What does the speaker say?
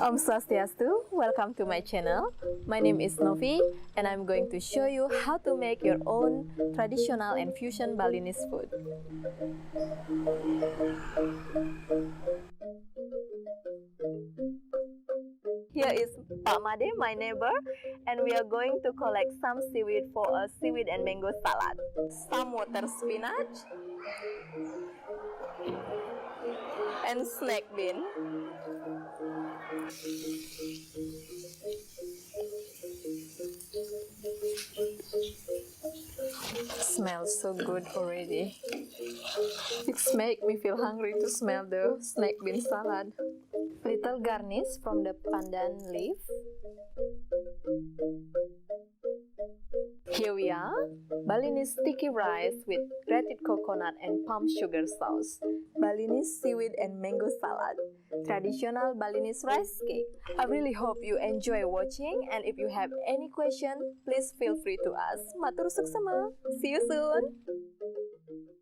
Om Swastiastu, welcome to my channel. My name is Novi and I'm going to show you how to make your own traditional and fusion Balinese food. Here is Pak Made, my neighbor, and we are going to collect some seaweed for a seaweed and mango salad. Some water spinach and snack bean. Smells so good already. It makes me feel hungry to smell the snack bean salad. Little garnish from the pandan leaf. Here we are, Balinese sticky rice with grated coconut and palm sugar sauce, Balinese seaweed and mango salad, traditional Balinese rice cake. I really hope you enjoy watching, and if you have any question, please feel free to ask. Matur Suksma. See you soon!